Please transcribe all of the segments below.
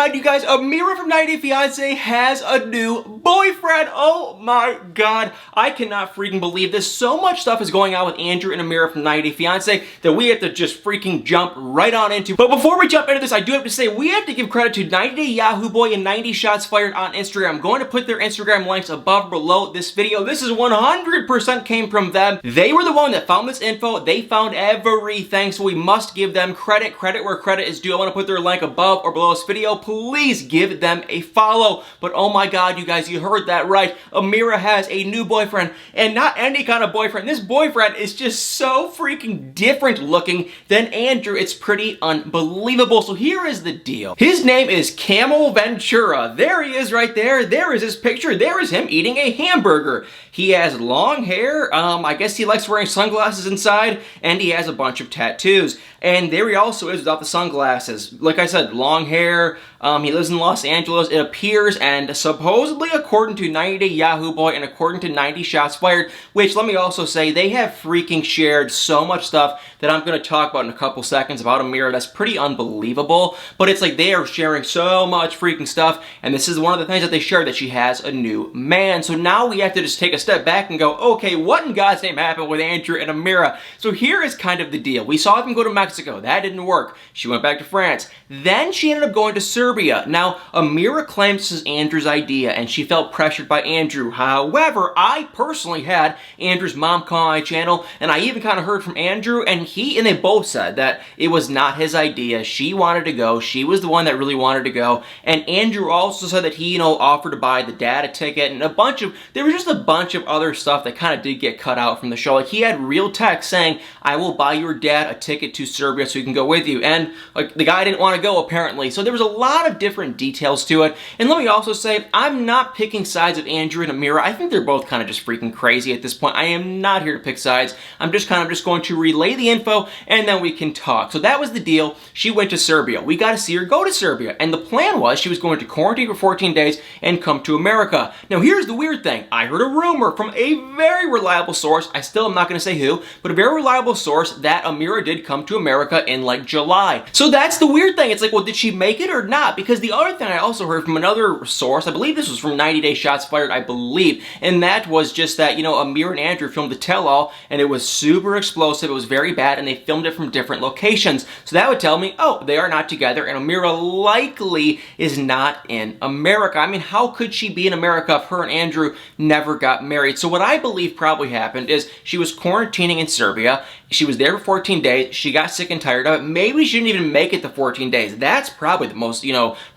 god, you guys, Amira from 90 Day Fiance has a new boyfriend. Oh my god, I cannot freaking believe this. So much stuff is going on with Andrew and Amira from 90 Day Fiance that we have to just freaking jump right on into. But before we jump into this, I do have to say we have to give credit to 90 Day Yahoo Boy and 90 Shots Fired on Instagram. I'm going to put their Instagram links above or below this video. This is 100% came from them. They were the one that found this info. They found everything, so we must give them credit. Credit where credit is due. I want to put their link above or below this video. Please give them a follow. But oh my god, you guys, you heard that right. Amira has a new boyfriend, and not any kind of boyfriend. This boyfriend is just so freaking different looking than Andrew. It's pretty unbelievable. So here is the deal. His name is Camel Ventura. There he is right there. There is his picture. There is him eating a hamburger. He has long hair. I guess he likes wearing sunglasses inside, and he has a bunch of tattoos. And there he also is without the sunglasses. Like I said, long hair. He lives in Los Angeles, it appears, and supposedly, according to 90 Day Yahoo Boy and according to 90 Shots Fired, which, let me also say, they have freaking shared so much stuff that I'm going to talk about in a couple seconds about Amira. That's pretty unbelievable, but it's like they are sharing so much freaking stuff, and this is one of the things that they shared, that she has a new man. So now we have to just take a step back and go, okay, what in God's name happened with Andrew and Amira? So here is kind of the deal. We saw them go to Mexico. That didn't work. She went back to France. Then she ended up going to Serbia. Now, Amira claims this is Andrew's idea, and she felt pressured by Andrew. However, I personally had Andrew's mom call my channel, and I even kind of heard from Andrew, and they both said that it was not his idea. She wanted to go. She was the one that really wanted to go. And Andrew also said that he, offered to buy the dad a ticket, and there was just a bunch of other stuff that kind of did get cut out from the show. Like, he had real text saying, I will buy your dad a ticket to Serbia so he can go with you. And, like, the guy didn't want to go, apparently. So there was a lot of different details to it. And let me also say, I'm not picking sides of Andrew and Amira. I think they're both kind of just freaking crazy at this point. I am not here to pick sides. I'm just kind of just going to relay the info, and then we can talk. So that was the deal. She went to Serbia. We got to see her go to Serbia. And the plan was she was going to quarantine for 14 days and come to America. Now, here's the weird thing. I heard a rumor from a very reliable source. I still am not going to say who, but a very reliable source that Amira did come to America in, like, July. So that's the weird thing. It's like, well, did she make it or not? Because the other thing I also heard from another source, I believe this was from 90 Day Shots Fired, I believe, and that was just that, Amira and Andrew filmed the tell-all, and it was super explosive, it was very bad, and they filmed it from different locations. So that would tell me, oh, they are not together, and Amira likely is not in America. I mean, how could she be in America if her and Andrew never got married? So what I believe probably happened is she was quarantining in Serbia. She was there for 14 days. She got sick and tired of it. Maybe she didn't even make it to 14 days. That's probably the most,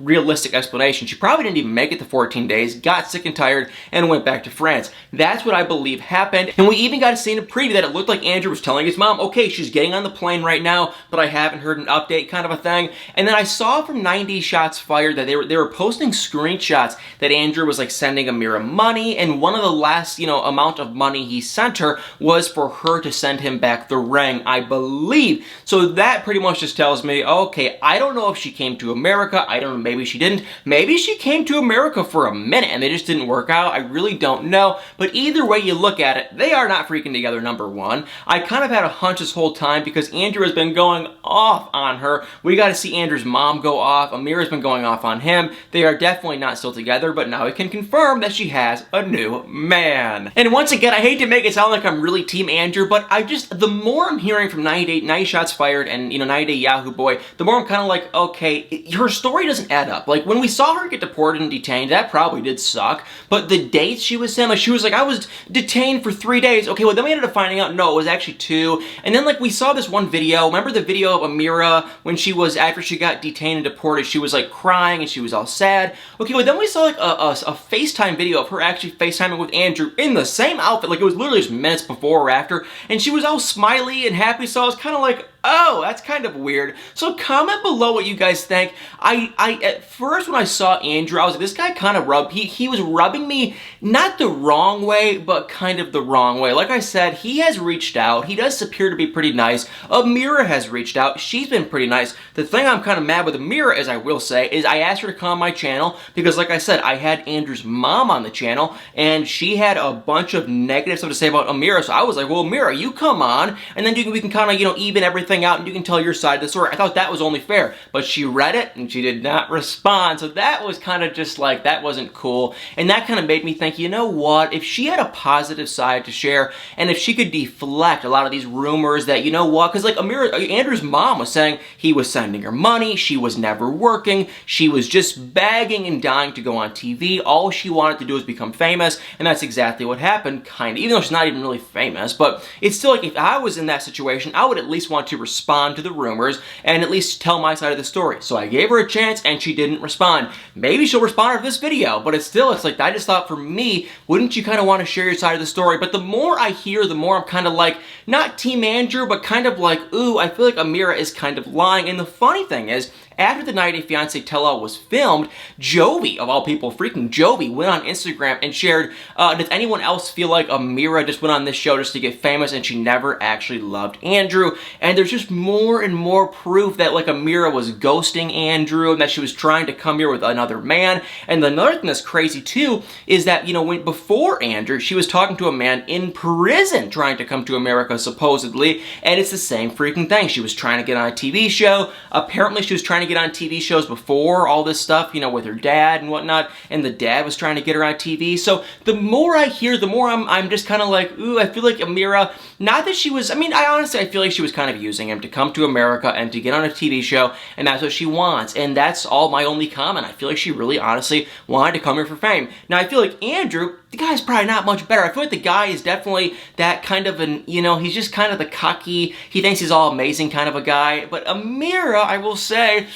realistic explanation. She probably didn't even make it to 14 days, got sick and tired, and went back to France. That's what I believe happened. And we even got to see in a preview that it looked like Andrew was telling his mom, okay, she's getting on the plane right now, but I haven't heard an update, kind of a thing. And then I saw from 90 Shots Fired that they were posting screenshots that Andrew was, like, sending Amira money, and one of the last, amount of money he sent her was for her to send him back the ring, I believe. So that pretty much just tells me, okay, I don't know if she came to America. I don't know, maybe she didn't. Maybe she came to America for a minute and they just didn't work out. I really don't know. But either way you look at it, they are not freaking together, number one. I kind of had a hunch this whole time because Andrew has been going off on her. We got to see Andrew's mom go off. Amira's been going off on him. They are definitely not still together, but now we can confirm that she has a new man. And once again, I hate to make it sound like I'm really Team Andrew, but the more I'm hearing from 90 Shots Fired and, 90 Day Yahoo Boy, the more I'm kind of like, okay, her story doesn't add up. Like, when we saw her get deported and detained, that probably did suck, but the dates she was in, like, she was like, I was detained for 3 days. Okay, well, then we ended up finding out, no, it was actually 2, and then, like, we saw this one video. Remember the video of Amira when after she got detained and deported, she was, like, crying and she was all sad? Okay, well, then we saw, like, a FaceTime video of her actually FaceTiming with Andrew in the same outfit. Like, it was literally just minutes before or after, and she was all smiley and happy, so I was kind of like, oh, that's kind of weird. So comment below what you guys think. I at first when I saw Andrew, I was like, this guy kind of he was rubbing me not the wrong way, but kind of the wrong way. Like I said, he has reached out. He does appear to be pretty nice. Amira has reached out. She's been pretty nice. The thing I'm kind of mad with Amira, as I will say, is I asked her to come on my channel because, like I said, I had Andrew's mom on the channel, and she had a bunch of negative stuff to say about Amira. So I was like, well, Amira, you come on, and then we can kind of, even everything everything out and you can tell your side of the story. I thought that was only fair, but she read it and she did not respond. So that was kind of just like, that wasn't cool. And that kind of made me think, you know what, if she had a positive side to share and if she could deflect a lot of these rumors that, you know what, because like Andrew's mom was saying he was sending her money, she was never working, she was just begging and dying to go on TV. All she wanted to do was become famous, and that's exactly what happened, kind of, even though she's not even really famous. But it's still like, if I was in that situation, I would at least want to respond to the rumors and at least tell my side of the story. So I gave her a chance and she didn't respond. Maybe she'll respond after this video, but it's like, I just thought, for me, wouldn't you kind of want to share your side of the story? But the more I hear, the more I'm kind of like, not Team Andrew, but kind of like, ooh, I feel like Amira is kind of lying. And the funny thing is, after the 90 Day Fiancé tell-all was filmed, Jovi, of all people, freaking Jovi, went on Instagram and shared, does anyone else feel like Amira just went on this show just to get famous and she never actually loved Andrew? And there's just more and more proof that like Amira was ghosting Andrew and that she was trying to come here with another man. And another thing that's crazy too is that, you know, before Andrew, she was talking to a man in prison trying to come to America, supposedly, and it's the same freaking thing. She was trying to get on a TV show. Apparently she was trying to get on TV shows before all this stuff, you know, with her dad and whatnot, and the dad was trying to get her on TV. So the more I hear, the more I'm just kind of like, ooh, I feel like Amira, not that she was, I mean, I feel like she was kind of using him to come to America and to get on a TV show, and that's what she wants, and that's all my only comment. I feel like she really honestly wanted to come here for fame. Now, I feel like Andrew, the guy's probably not much better. I feel like the guy is definitely that kind of an, you know, he's just kind of the cocky, he thinks he's all amazing kind of a guy. But Amira, I will say,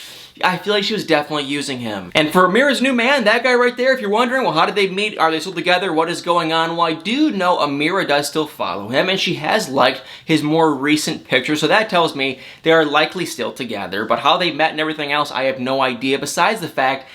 I feel like she was definitely using him. And for Amira's new man, that guy right there, if you're wondering, well, how did they meet? Are they still together? What is going on? Well, I do know Amira does still follow him, and she has liked his more recent pictures, so that tells me they are likely still together. But how they met and everything else, I have no idea, besides the fact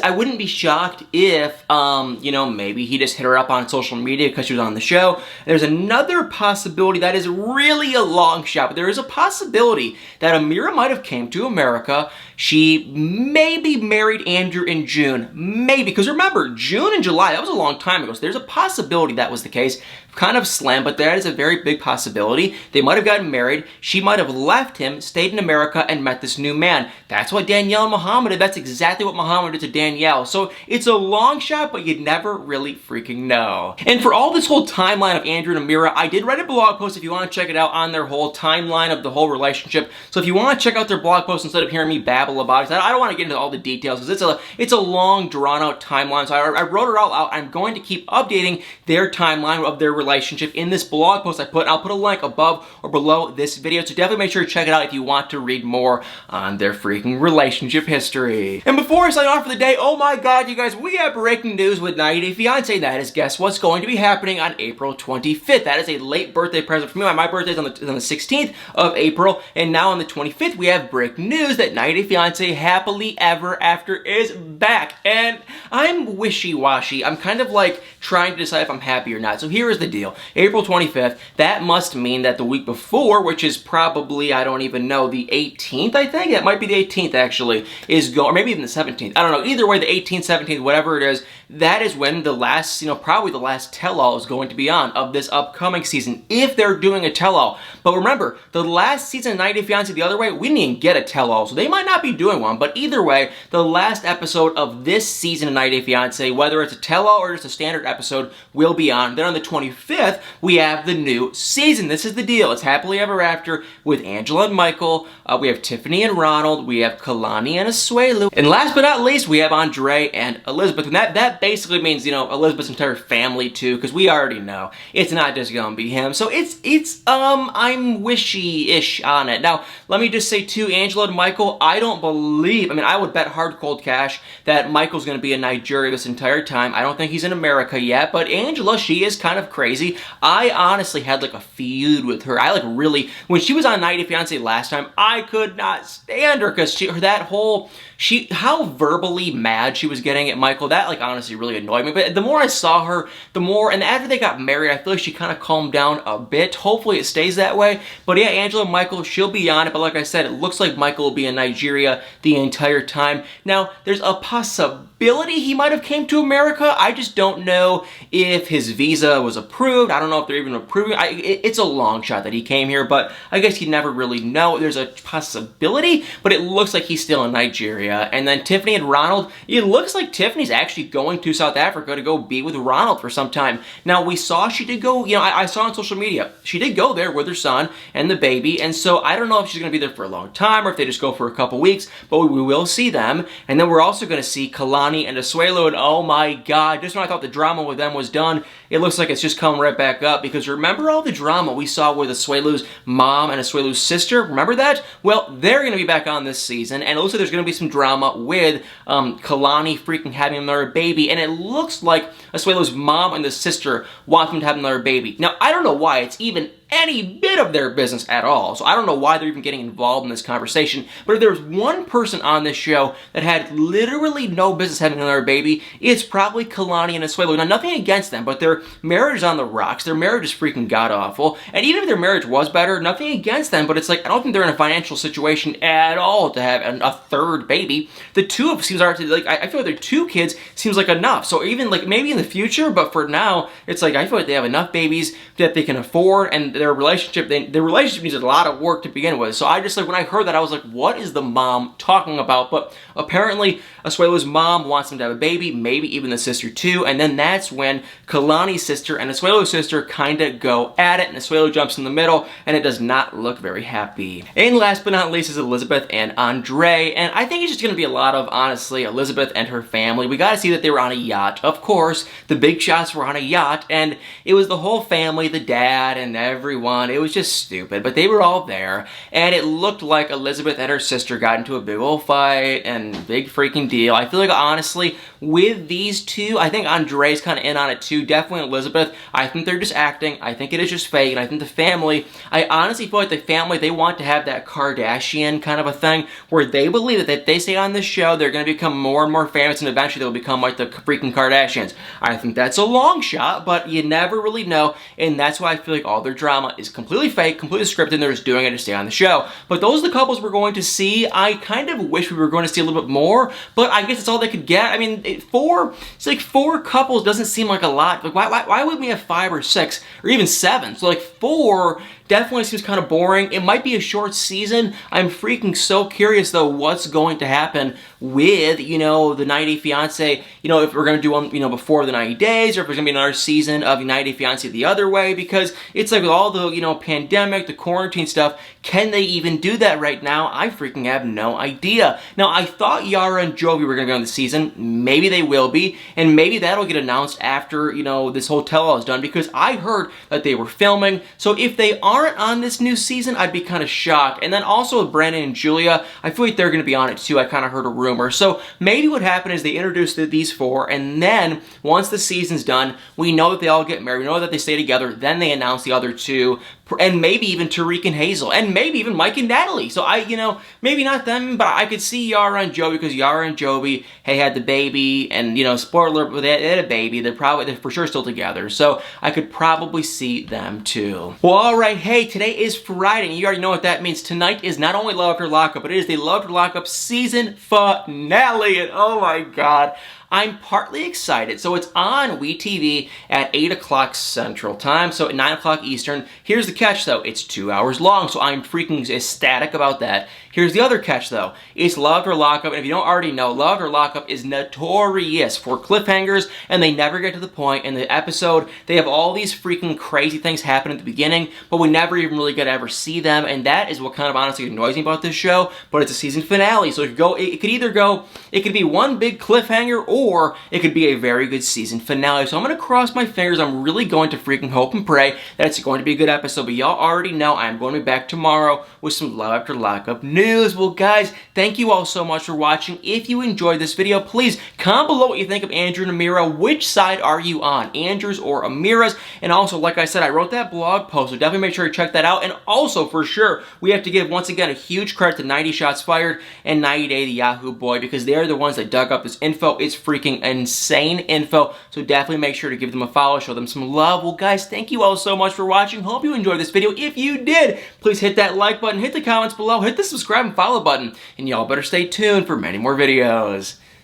I wouldn't be shocked if, you know, maybe he just hit her up on social media because she was on the show. There's another possibility that is really a long shot, but there is a possibility that Amira might have came to America. She maybe married Andrew in June. Maybe, because remember, June and July, that was a long time ago, so there's a possibility that was the case. Kind of slim, but that is a very big possibility. They might have gotten married. She might have left him, stayed in America, and met this new man. That's what Danielle and Muhammad did. That's exactly what Muhammad did to Danielle. So it's a long shot, but you'd never really freaking know. And for all this whole timeline of Andrew and Amira, I did write a blog post if you want to check it out on their whole timeline of the whole relationship. So if you want to check out their blog post instead of hearing me babble about it, I don't want to get into all the details because it's a long, drawn-out timeline. So I wrote it all out. I'm going to keep updating their timeline of their relationship in this blog post I'll put a link above or below this video, so definitely make sure to check it out if you want to read more on their freaking relationship history. And before I sign off for the day, oh my god, you guys, we have breaking news with 90 Day Fiancé. That is, guess what's going to be happening on April 25th. That is a late birthday present for me. My birthday is on the 16th of April, and now on the 25th, we have breaking news that 90 Day Fiancé Happily Ever After is back. And I'm wishy-washy. I'm kind of like trying to decide if I'm happy or not. So here is the deal. April 25th, that must mean that the week before, which is probably, I don't even know, the 18th, I think? It might be the 18th, actually, or maybe even the 17th. I don't know. Either way, the 18th, 17th, whatever it is, that is when the last, you know, probably the last tell-all is going to be on of this upcoming season, if they're doing a tell-all. But remember, the last season of 90 Day Fiancé the other way, we didn't even get a tell-all, so they might not be doing one. But either way, the last episode of this season of 90 Day Fiancé, whether it's a tell-all or just a standard episode, will be on. Then on the 25th, we have the new season. This is the deal. It's Happily Ever After with Angela and Michael. We have Tiffany and Ronald. We have Kalani and Asuelu. And last but not least, we have Andre and Elizabeth. And that basically means, you know, Elizabeth's entire family too, because we already know it's not just gonna be him. So I'm wishy-ish on it. Now, let me just say too, Angela and Michael, I mean, I would bet hard cold cash that Michael's gonna be in Nigeria this entire time. I don't think he's in America yet, but Angela, she is kind of crazy. I honestly had like a feud with her. I like really, when she was on 90 Day Fiancé last time, I could not stand her because how verbally mad she was getting at Michael, that like honestly really annoyed me. But the more I saw her, the more, and after they got married, I feel like she kind of calmed down a bit. Hopefully it stays that way. But yeah, Angela and Michael, she'll be on it. But like I said, it looks like Michael will be in Nigeria the entire time. Now, there's a possibility he might have came to America. I just don't know if his visa was approved approved. I don't know if they're even approving. It's a long shot that he came here, but I guess you never really know. There's a possibility, but it looks like he's still in Nigeria. And then Tiffany and Ronald, it looks like Tiffany's actually going to South Africa to go be with Ronald for some time. Now, we saw she did go, you know, I saw on social media, she did go there with her son and the baby, and so I don't know if she's going to be there for a long time or if they just go for a couple weeks, but we will see them. And then we're also going to see Kalani and Asuelu, and oh my god, just when I thought the drama with them was done, it looks like it's just coming right back up, because remember all the drama we saw with Asuelu's mom and Asuelu's sister? Remember that? Well, they're going to be back on this season, and it looks like there's going to be some drama with Kalani freaking having another baby, and it looks like Asuelu's mom and the sister want them to have another baby. Now, I don't know why it's even any bit of their business at all. So I don't know why they're even getting involved in this conversation. But if there's one person on this show that had literally no business having another baby, it's probably Kalani and Asuelu. Now, nothing against them, but their marriage is on the rocks. Their marriage is freaking god-awful. And even if their marriage was better, nothing against them, but it's like, I don't think they're in a financial situation at all to have a third baby. The two of them seems like, I feel like their 2 kids seems like enough. So even like maybe in the future, but for now, it's like I feel like they have enough babies that they can afford, and their relationship needs a lot of work to begin with. So I just, like, when I heard that, I was like, what is the mom talking about? But apparently Asuelu's mom wants them to have a baby, maybe even the sister too, and then that's when Kalani's sister and Asuelu's sister kinda go at it, and Asuelu jumps in the middle, and it does not look very happy. And last but not least is Elizabeth and Andre, and I think it's just gonna be a lot of, honestly, Elizabeth and her family. We gotta see that they were on a yacht. Of course, the big shots were on a yacht, and it was the whole family, the dad and everyone. It was just stupid, but they were all there, and it looked like Elizabeth and her sister got into a big old fight, and big freaking deal. I feel like, honestly, with these two, I think Andre's kind of in on it too. Definitely Elizabeth. I think they're just acting. I think it is just fake, and I think the family, I honestly feel like the family, they want to have that Kardashian kind of a thing, where they believe that if they stay on this show, they're going to become more and more famous, and eventually they'll become like the freaking Kardashians. I think that's a long shot, but you never really know, and that's why I feel like all their drama is completely fake, completely scripted, and they're just doing it to stay on the show. But those are the couples we're going to see. I kind of wish we were going to see a little bit more, but I guess it's all they could get. I mean, it's like 4 couples doesn't seem like a lot. Like, why would we have 5 or 6 or even 7? So like 4 definitely seems kind of boring. It might be a short season. I'm freaking so curious though what's going to happen with, you know, the 90 Day Fiance, you know, if we're going to do one, you know, before the 90 days, or if there's going to be another season of 90 Day Fiance the other way, because it's like with all the, you know, pandemic, the quarantine stuff, can they even do that right now? I freaking have no idea. Now, I thought Yara and Jovi were going to be on the season. Maybe they will be, and maybe that'll get announced after, you know, this whole tell-all is done, because I heard that they were filming. So if they aren't on this new season, I'd be kind of shocked. And then also with Brandon and Julia, I feel like they're going to be on it too. I kind of heard a rumor. So maybe what happened is they introduced these 4, and then once the season's done, we know that they all get married, we know that they stay together, then they announce the other 2, and maybe even Tariq and Hazel, and maybe even Mike and Natalie. So you know, maybe not them, but I could see Yara and Jovi, because Yara and Jovi, hey, had the baby, and, you know, spoiler alert, they had a baby. They're for sure still together. So I could probably see them too. Well, alright, hey, today is Friday, and you already know what that means. Tonight is not only Love After Lockup, but it is the Love After Lockup season finale, and oh my god, I'm partly excited. So it's on WeTV at 8 o'clock Central Time, so at 9 o'clock Eastern. Here's the catch though, it's 2 hours long, so I'm freaking ecstatic about that. Here's the other catch though, it's Love After Lockup, and if you don't already know, Love After Lockup is notorious for cliffhangers, and they never get to the point in the episode. They have all these freaking crazy things happen at the beginning, but we never even really get to ever see them, and that is what kind of honestly annoys me about this show, but it's a season finale, so it could be one big cliffhanger, or it could be a very good season finale. So I'm going to cross my fingers. I'm really going to freaking hope and pray that it's going to be a good episode. But y'all already know I'm going to be back tomorrow with some Love After Lockup news. Well, guys, thank you all so much for watching. If you enjoyed this video, please comment below what you think of Andrew and Amira. Which side are you on, Andrew's or Amira's? And also, like I said, I wrote that blog post, so definitely make sure to check that out. And also, for sure, we have to give, once again, a huge credit to 90 Shots Fired and 90 Day, the Yahoo Boy, because they're the ones that dug up this info. It's freaking insane info, so definitely make sure to give them a follow, show them some love. Well, guys, thank you all so much for watching. Hope you enjoyed this video. If you did, please hit that like button, hit the comments below, hit the subscribe and follow button, and y'all better stay tuned for many more videos.